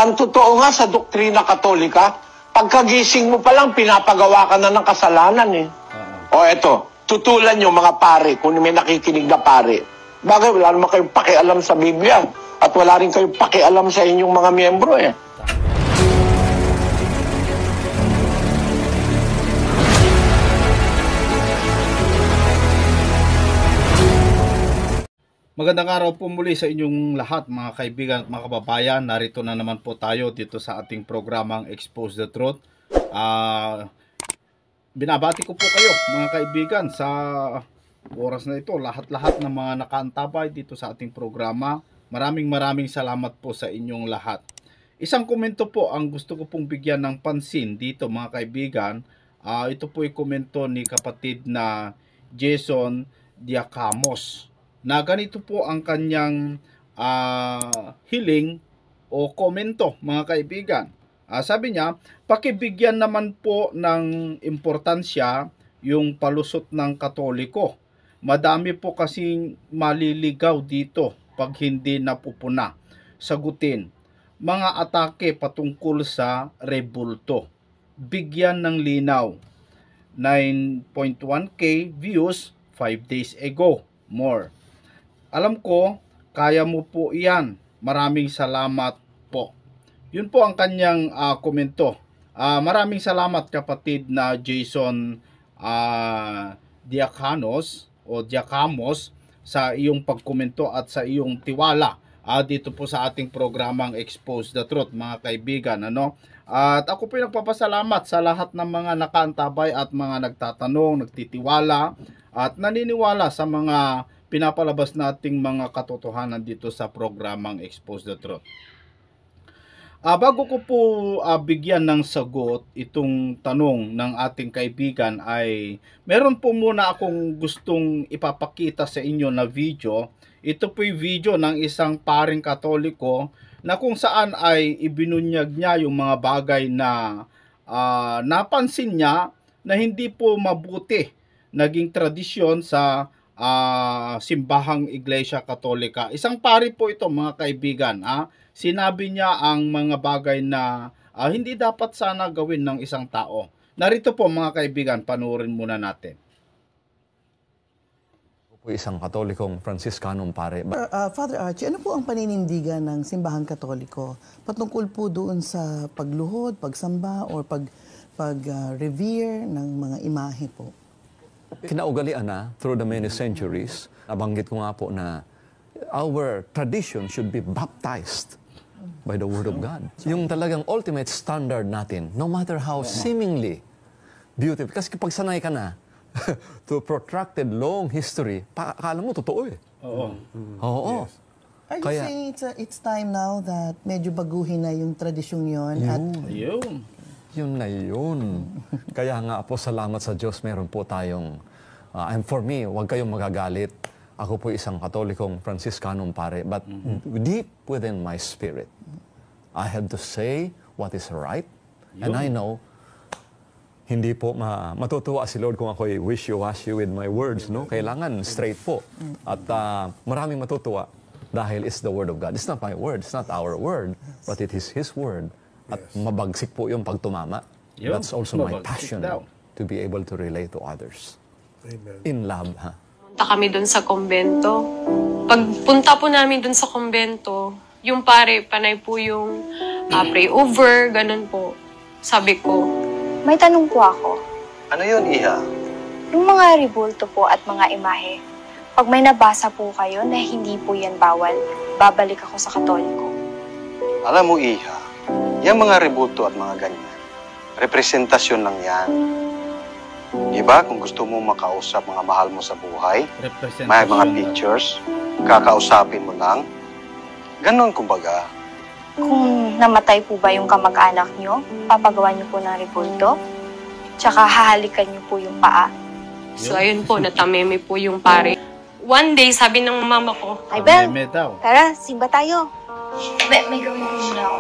Ang totoo nga sa doktrina Katolika, pagkagising mo pa lang, pinapagawa ka na ng kasalanan eh. O eto, tutulan nyo mga pare, kung may nakikinig na pare. Bagay, wala naman kayong pakialam sa Biblia. At wala rin kayong pakialam sa inyong mga miyembro eh. Magandang araw po muli sa inyong lahat mga kaibigan at mga kababayan. Narito na naman po tayo dito sa ating programang Expose the Truth. Binabati ko po kayo mga kaibigan sa oras na ito. Lahat-lahat ng mga nakaantabay dito sa ating programa. Maraming salamat po sa inyong lahat. Isang komento po ang gusto ko pong bigyan ng pansin dito mga kaibigan. Ito po ay komento ni kapatid na Jason Diacamos, na ganito po ang kanyang hiling o komento mga kaibigan. Sabi niya, pakibigyan naman po ng importansya yung palusot ng Katoliko. Madami po kasing maliligaw dito pag hindi napupuna. Sagutin, mga atake patungkol sa rebulto. Bigyan ng linaw. 9.1k views 5 days ago. More. Alam ko, kaya mo po iyan. Maraming salamat po. Yun po ang kanyang komento. Maraming salamat kapatid na Jason Diacamos sa iyong pagkomento at sa iyong tiwala dito po sa ating programang Expose the Truth mga kaibigan. At ako po nagpapasalamat sa lahat ng mga nakaantabay at mga nagtatanong, nagtitiwala at naniniwala sa mga pinapalabas nating mga katotohanan dito sa programang Expose the Truth. Bago ko po bigyan ng sagot itong tanong ng ating kaibigan, ay meron po muna akong gustong ipapakita sa inyo na video. Ito po yung video ng isang paring Katoliko na kung saan ay ibinunyag niya yung mga bagay na napansin niya na hindi po mabuti naging tradisyon sa simbahang Iglesia Katolika. Isang pari po ito mga kaibigan. Sinabi niya ang mga bagay na hindi dapat sana gawin ng isang tao. Narito po mga kaibigan, panoorin muna natin. Po isang Katolikong Franciscanong pare. Father Archie, ano po ang paninindigan ng simbahang Katoliko patungkol po doon sa pagluhod, pagsamba, or pag-revere ng mga imahe po? Kinaugalian na through the many centuries. Nabanggit ko nga po na our tradition should be baptized by the Word of God. Yung talagang ultimate standard natin, no matter how seemingly beautiful. Kasi pag sanay ka na to protracted long history, akala mo totoo eh. Oo. Yes. Are you saying it's time now that medyo baguhin na yung tradisyong yon? Yun na yun. Kaya nga po, salamat sa Diyos, meron po tayong, and for me, huwag kayong magagalit. Ako po isang Katolikong Franciscanong pare, but deep within my spirit, I have to say what is right. And I know, hindi po matutuwa si Lord kung ako'y wishy-washy with my words, no? Kailangan straight po. At maraming matutuwa dahil it's the Word of God. It's not my word, it's not our word, but it is His word. At mabagsik po yung pagtumama. That's also my passion to be able to relate to others. Amen. In love, ha? Punta kami doon sa kumbento. Pagpunta po namin doon sa kumbento, yung pare, panay po yung pray over, ganun po. Sabi ko, may tanong po ako. Ano yun, Iha? Yung mga rebulto po at mga imahe, pag may nabasa po kayo na hindi po yan bawal, babalik ako sa Katoliko. Alam mo, Iha, yung mga rebulto at mga ganyan, representasyon lang yan. Diba? Kung gusto mo makausap mga mahal mo sa buhay, may mga pictures, kakausapin mo lang. Ganon, kumbaga. Kung namatay po ba yung kamag-anak nyo, papagawa nyo po ng rebulto? Tsaka hahalikan nyo po yung paa? so ayun po, natameme po yung pare. One day, sabi ng mama ko, Ay, Bel, tara, simba tayo. May gawin mo muna ako.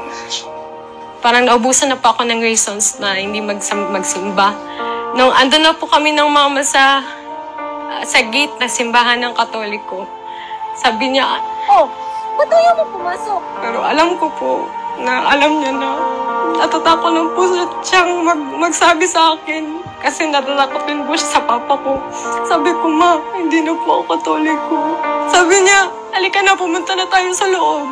parang naubusan na po ako ng reasons na hindi magsimba. Nung andun na po kami ng mama sa gate na simbahan ng Katoliko, sabi niya, "Oh, ba't ayaw mo pumasok?" pero alam ko po na alam niya na natatakot lang po siyang magsabi sa akin kasi natatakot din po siya sa papa ko. Sabi ko, ma, hindi na po ako Katoliko. Sabi niya, halika na, pumunta na tayo sa loob.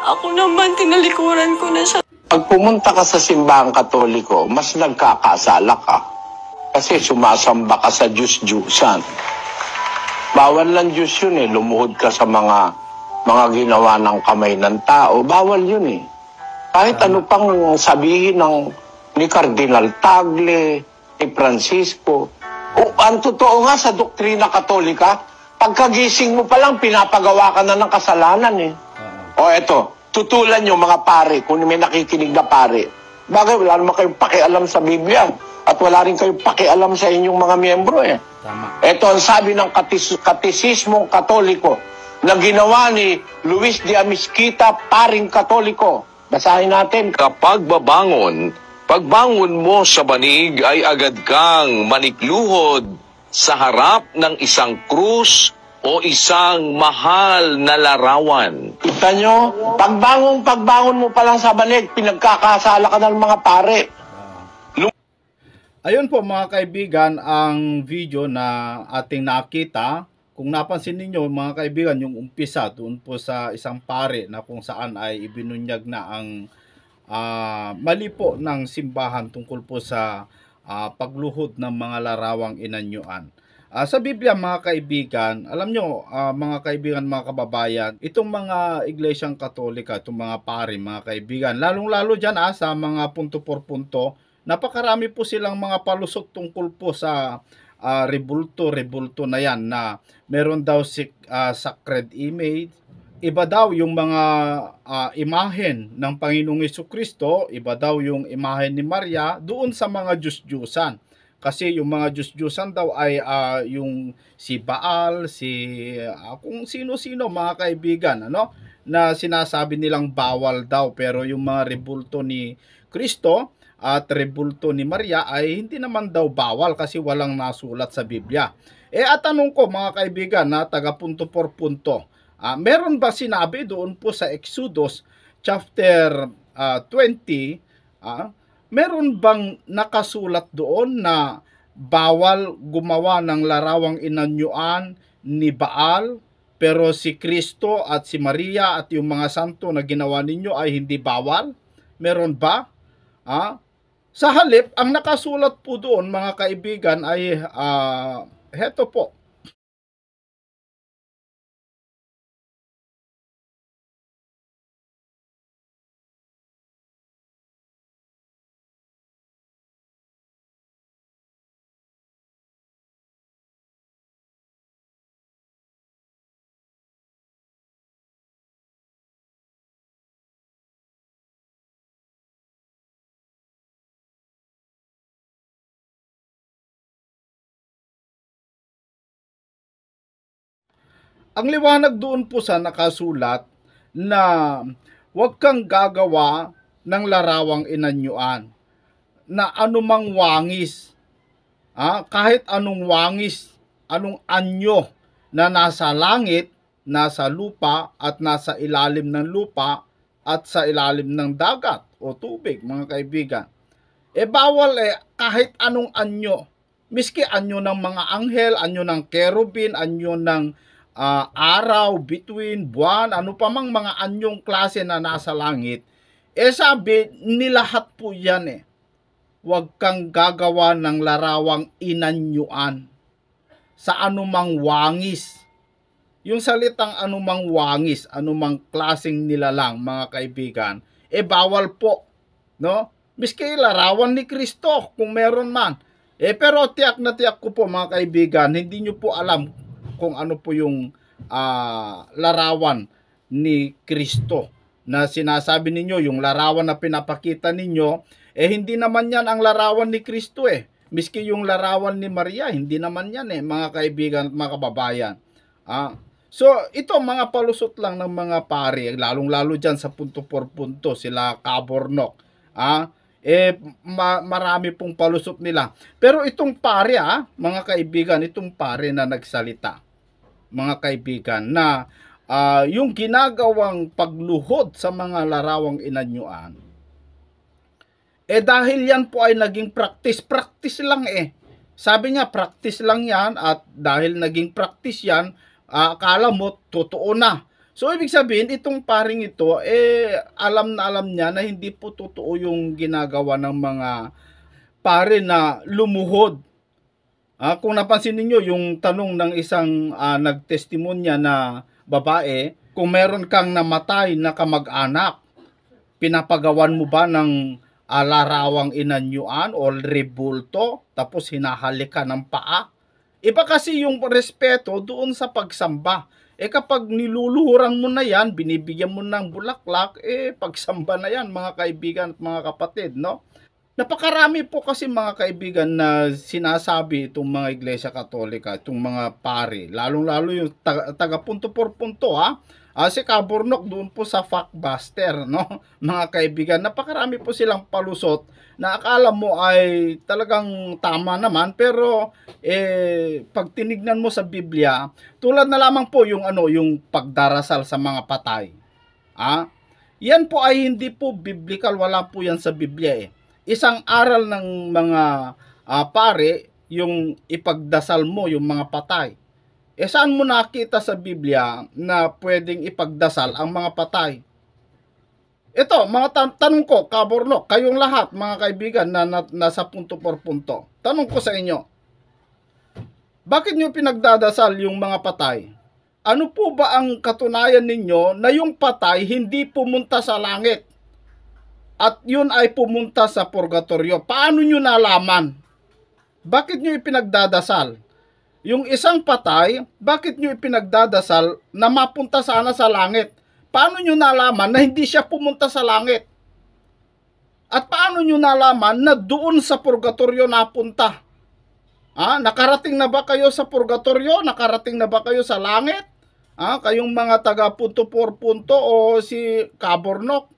Ako naman, tinalikuran ko na siya. Pag pumunta ka sa simbahang Katoliko, mas nagkakasala ka. Kasi sumasamba ka sa Diyos-Diyusan. Bawal lang Diyos yun eh. Lumuhod ka sa mga ginawa ng kamay ng tao. Bawal yun eh. Kahit ano pang sabihin ni Cardinal Tagle, ni Francisco. Ang totoo nga sa doktrina Katolika, pagkagising mo pa lang, pinapagawa ka na ng kasalanan eh. O eto, tutulan nyo mga pare, kung may nakikinig na pare. Bagay, wala naman kayong pakialam sa Biblia. At wala rin kayong pakialam sa inyong mga miyembro eh. Tama. Ito ang sabi ng katisismong Katoliko na ginawa ni Luis de Amisquita, paring Katoliko. Basahin natin. Kapag pagbangon mo sa banig ay agad kang manikluhod sa harap ng isang krus o isang mahal na larawan. Kita nyo, pagbangon mo pa lang sa banig, pinagkakasala ka ng mga pare. Ayun po mga kaibigan, ang video na ating nakita. Kung napansin ninyo mga kaibigan, yung umpisa doon po sa isang pare na kung saan ay ibinunyag na ang mali po ng simbahan tungkol po sa pagluhod ng mga larawang inanyuan. Sa Biblia mga kaibigan, alam nyo mga kaibigan, mga kababayan, itong mga iglesyang Katolika, itong mga pare mga kaibigan, lalong-lalo dyan sa mga punto por punto, napakarami po silang mga palusot tungkol po sa rebulto na yan, na meron daw sacred image, iba daw yung mga imahen ng Panginoong Jesucristo, iba daw yung imahen ni Maria doon sa mga Diyos-Diyusan. Kasi yung mga Diyos-Diyusan daw ay yung si Baal, kung sino-sino mga kaibigan, na sinasabi nilang bawal daw, pero yung mga rebulto ni Kristo at rebulto ni Maria ay hindi naman daw bawal kasi walang nasulat sa Biblia. At tanong ko mga kaibigan na taga punto por punto, meron ba sinabi doon po sa Exodus chapter 20, meron bang nakasulat doon na bawal gumawa ng larawang inanyuan ni Baal, pero si Kristo at si Maria at yung mga santo na ginawa ninyo ay hindi bawal? Meron ba? Sa halip, ang nakasulat po doon mga kaibigan ay heto po. Ang liwanag doon po sa nakasulat na huwag kang gagawa ng larawang inanyuan na anumang wangis, kahit anong wangis, anong anyo na nasa langit, nasa lupa at nasa ilalim ng lupa at sa ilalim ng dagat o tubig mga kaibigan. Bawal kahit anong anyo, miski anyo ng mga anghel, anyo ng kerubin, anyo ng araw, bituin, buwan, ano pa mang mga anyong klase na nasa langit, sabi, nilahat po yan huwag kang gagawa ng larawang inanyuan sa anumang wangis. Yung salitang anumang wangis, anumang klaseng nilalang, mga kaibigan, bawal po, no? Miski larawan ni Kristo, kung meron man. Pero tiyak na tiyak ko po, mga kaibigan, hindi nyo po alam kung ano po yung larawan ni Kristo na sinasabi ninyo, yung larawan na pinapakita ninyo, hindi naman yan ang larawan ni Kristo Miski yung larawan ni Maria, hindi naman yan mga kaibigan at mga kababayan. So, ito mga palusot lang ng mga pare, lalong-lalo dyan sa punto por punto, sila Cabornok. Marami pong palusot nila. Pero itong pare, mga kaibigan, itong pare na nagsalita, mga kaibigan, na yung ginagawang pagluhod sa mga larawang inanyuan, dahil yan po ay naging practice lang Sabi niya, practice lang yan, at dahil naging practice yan, akala mo, totoo na. So, ibig sabihin, itong paring ito, alam na alam niya na hindi po totoo yung ginagawa ng mga pare na lumuhod. Kung napansin niyo yung tanong ng isang nagtestimonya na babae, kung meron kang namatay na kamag-anak, pinapagawan mo ba ng larawang inanyuan o rebulto, tapos hinahalikan ng paa? Iba kasi yung respeto doon sa pagsamba. Kapag niluluhuran mo na yan, binibigyan mo ng bulaklak, pagsamba na yan, mga kaibigan at mga kapatid, no? Napakarami po kasi mga kaibigan na sinasabi itong mga Iglesia Katolika, itong mga pare, lalong-lalo yung taga punto por punto, si Cabornok doon po sa Factbuster, no? Mga kaibigan, napakarami po silang palusot na akala mo ay talagang tama naman, pero pag tinignan mo sa Biblia, tulad na lamang po yung yung pagdarasal sa mga patay. Yan po ay hindi po biblical, wala po yan sa Biblia Isang aral ng mga pare yung ipagdasal mo yung mga patay. Saan mo nakita sa Biblia na pwedeng ipagdasal ang mga patay? Ito, mga tanong ko, Cabornok, kayong lahat, mga kaibigan na nasa punto por punto. Tanong ko sa inyo, bakit nyo pinagdadasal yung mga patay? Ano po ba ang katunayan ninyo na yung patay hindi pumunta sa langit? At yun ay pumunta sa purgatorio. Paano nyo nalaman? Bakit nyo ipinagdadasal? Yung isang patay, bakit nyo ipinagdadasal na mapunta sana sa langit? Paano nyo nalaman na hindi siya pumunta sa langit? At paano nyo nalaman na doon sa purgatorio napunta? Nakarating na ba kayo sa purgatorio? Nakarating na ba kayo sa langit? Kayong mga taga punto por punto o si Cabornok?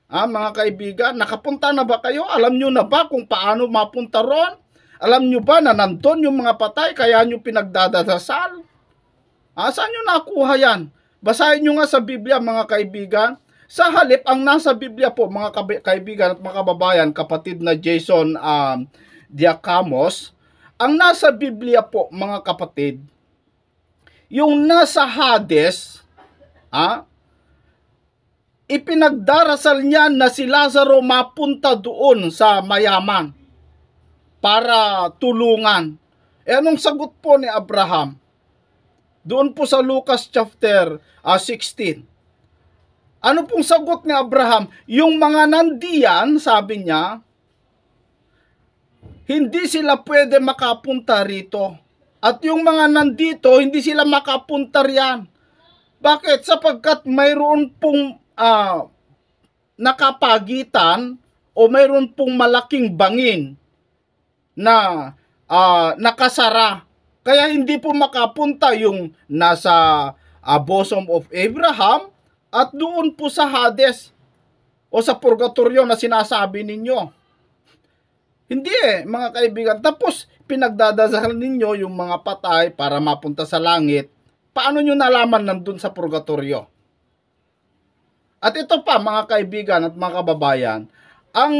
Mga kaibigan, nakapunta na ba kayo? Alam nyo na ba kung paano mapunta ron? Alam nyo ba na nandun yung mga patay kaya nyo pinagdadasal? Saan nyo nakuha yan? Basahin nyo nga sa Biblia, mga kaibigan. Sa halip, ang nasa Biblia po, mga kaibigan at mga kababayan, kapatid na Jason Diacamos, ang nasa Biblia po, mga kapatid, yung nasa Hades, ipinagdarasal niya na si Lazaro mapunta doon sa mayaman para tulungan. Anong sagot po ni Abraham? Doon po sa Lucas chapter 16. Ano pong sagot ni Abraham? Yung mga nandiyan, sabi niya, hindi sila pwede makapunta rito. At yung mga nandito, hindi sila makapunta riyan. Bakit? Sapagkat mayroon pong nakapagitan o mayroon pong malaking bangin na nakasara. Kaya hindi po makapunta yung nasa bosom of Abraham at doon po sa Hades o sa purgatorio na sinasabi ninyo. Hindi mga kaibigan. Tapos pinagdadasal ninyo yung mga patay para mapunta sa langit. Paano nyo nalaman nandun sa purgatorio? At ito pa, mga kaibigan at mga kababayan, ang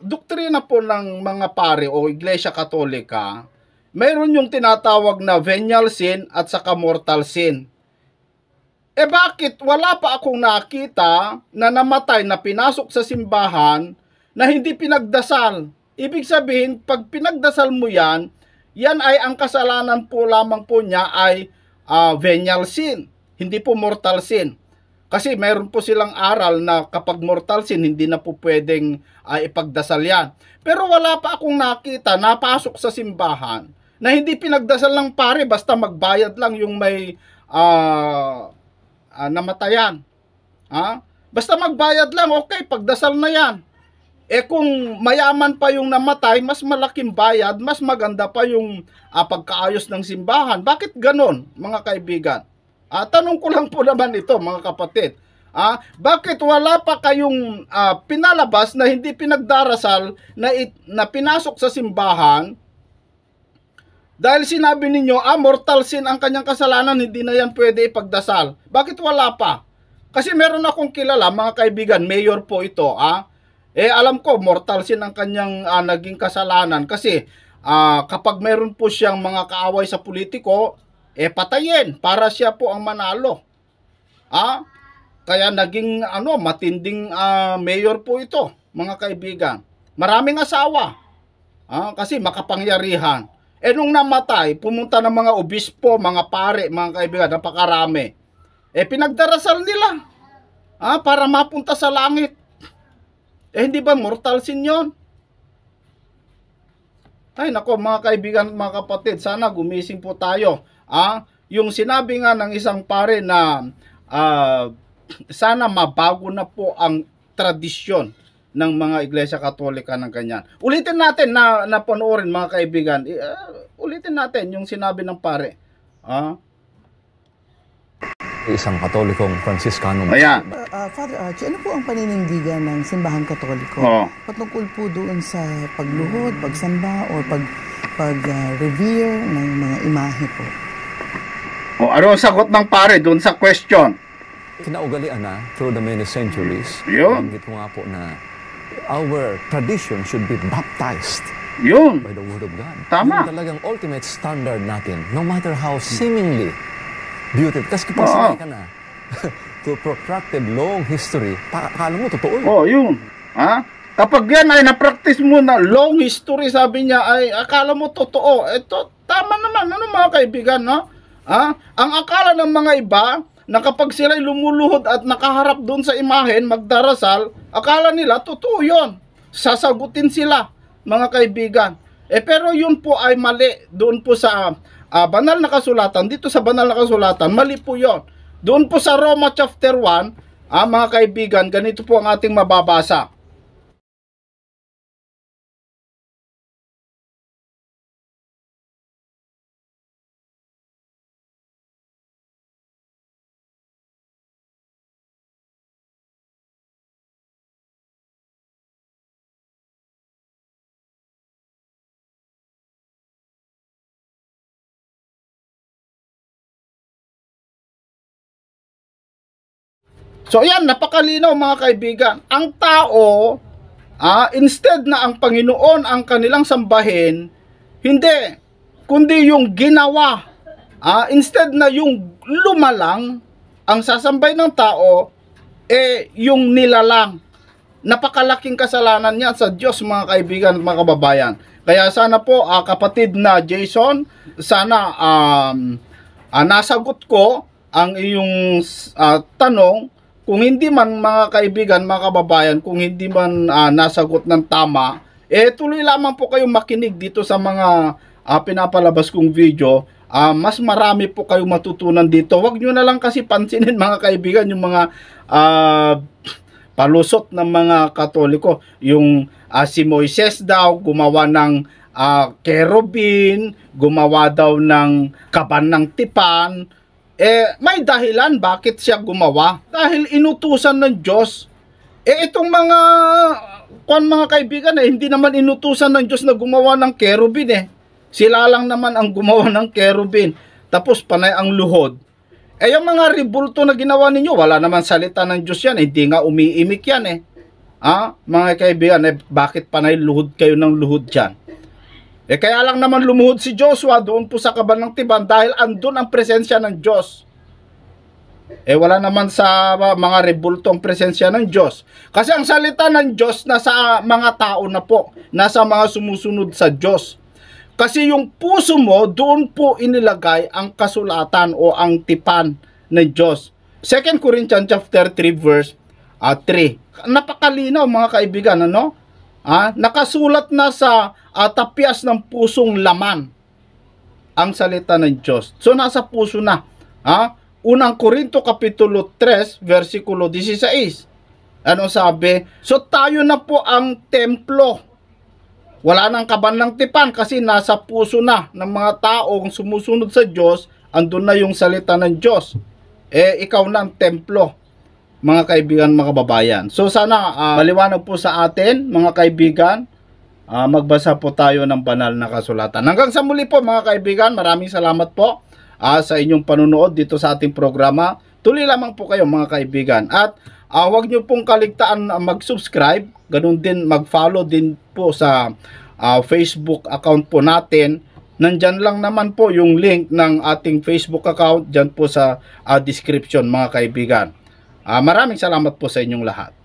doktrina po ng mga pare o Iglesia Katolika, mayroon yung tinatawag na venial sin at saka mortal sin. Bakit wala pa akong nakita na namatay na pinasok sa simbahan na hindi pinagdasal? Ibig sabihin, pag pinagdasal mo yan, yan ay ang kasalanan po lamang po niya ay venial sin, hindi po mortal sin. Kasi mayroon po silang aral na kapag mortal sin, hindi na po pwedeng ipagdasal yan. Pero wala pa akong nakita, napasok sa simbahan, na hindi pinagdasal ng pare, basta magbayad lang yung may namatayan. Basta magbayad lang, okay, pagdasal na yan. Kung mayaman pa yung namatay, mas malaking bayad, mas maganda pa yung pagkaayos ng simbahan. Bakit ganon, mga kaibigan? Tanong ko lang po naman ito, mga kapatid. Bakit wala pa kayong pinalabas na hindi pinagdarasal na pinasok sa simbahan Dahil sinabi ninyo, mortal sin ang kanyang kasalanan, hindi na yan pwede ipagdasal. Bakit wala pa? Kasi meron akong kilala, mga kaibigan, mayor po ito, alam ko, mortal sin ang kanyang naging kasalanan. Kasi kapag meron po siyang mga kaaway sa politiko, patayin para siya po ang manalo. Kaya naging matinding mayor po ito, mga kaibigan. Maraming asawa. Kasi makapangyarihan. Nung namatay, pumunta ng mga obispo, mga pare, mga kaibigan, napakarami. Pinagdarasal nila. Para mapunta sa langit. Hindi ba mortal sin yun? Ay nako, mga kaibigan, mga kapatid, sana gumising po tayo. Yung sinabi nga ng isang pare na sana mabago na po ang tradisyon ng mga Iglesia Katolika ng ganyan. Ulitin natin na panoorin, mga kaibigan. Ulitin natin yung sinabi ng pare. Isang Katolikong Franciscanong. Ayan. Father Archie, ano po ang paninindigan ng Simbahang Katoliko? Patungkol po doon sa pagluhod, pagsamba, o pag-revere ng mga imahe po? Ano ang sagot ng pare doon sa question? Kinaugalian na through the many centuries. Yun. Banggit ko nga po na our tradition should be baptized Yun. by the Word of God. Tama. Yun talagang ultimate standard natin. No matter how seemingly beautiful. Kasi kapag sanay ka na to protracted long history, akala mo totoo yun. Yun. Kapag yan ay na-practice mo na long history, sabi niya, ay akala mo totoo. Ito, tama naman. Ano, mga kaibigan, no? Ang akala ng mga iba, na kapag sila'y lumuluhod at nakaharap doon sa imahen, magdarasal, akala nila, totoo yun. Sasagutin sila, mga kaibigan. Pero yun po ay mali. Doon po sa banal na kasulatan, dito sa banal na kasulatan, mali po yun. Doon po sa Roma chapter 1, mga kaibigan, ganito po ang ating mababasa. So ayan, napakalinaw, mga kaibigan. Ang tao, instead na ang Panginoon ang kanilang sambahin, hindi, kundi yung ginawa. Instead na yung lumalang, ang sasambay ng tao, yung nilalang. Napakalaking kasalanan niya sa Diyos, mga kaibigan at mga kababayan. Kaya sana po, kapatid na Jason, sana nasagot ko ang iyong tanong. Kung hindi man, mga kaibigan, mga kababayan, kung hindi man nasagot ng tama, tuloy lamang po kayong makinig dito sa mga pinapalabas kong video. Mas marami po kayong matutunan dito. Huwag nyo na lang kasi pansinin, mga kaibigan, yung mga palusot ng mga Katoliko. Yung si Moises daw, gumawa ng kerubin, gumawa daw ng kaban ng tipan. May dahilan bakit siya gumawa. Dahil inutusan ng Diyos. Itong mga kaibigan, hindi naman inutusan ng Diyos na gumawa ng kerubin. Sila lang naman ang gumawa ng kerubin. Tapos panay ang luhod. Yung mga ribulto na ginawa ninyo, wala naman salita ng Diyos yan. Hindi nga umiimik yan. Mga kaibigan, bakit panay luhod kayo ng luhod dyan? Kaya lang naman lumuhod si Joshua doon po sa kaban ng tipan dahil andun ang presensya ng Diyos. Wala naman sa mga rebultong presensya ng Diyos. Kasi ang salita ng Diyos nasa mga tao na po, nasa mga sumusunod sa Diyos. Kasi yung puso mo, doon po inilagay ang kasulatan o ang tipan ng Diyos. 2 Corinthians chapter 3 verse 3. Napakalinaw, mga kaibigan, ano? Nakasulat na sa tapyas ng pusong laman ang salita ng Diyos. So nasa puso na. Unang Korinto kapitulo 3 versikulo 16. Ano sabi? So tayo na po ang templo. Wala nang kaban ng tipan kasi nasa puso na ng mga taong sumusunod sa Diyos. Andun na yung salita ng Diyos. Ikaw na ang templo, mga kaibigan, mga kababayan. So sana maliwanag po sa atin, mga kaibigan, magbasa po tayo ng banal na kasulatan. Hanggang sa muli po mga kaibigan, maraming salamat po sa inyong panunood dito sa ating programa. Tuloy lamang po kayo mga kaibigan. At huwag nyo pong kaligtaan mag-subscribe, ganun din mag-follow din po sa Facebook account po natin. Nandyan lang naman po yung link ng ating Facebook account dyan po sa description mga kaibigan. Maraming salamat po sa inyong lahat.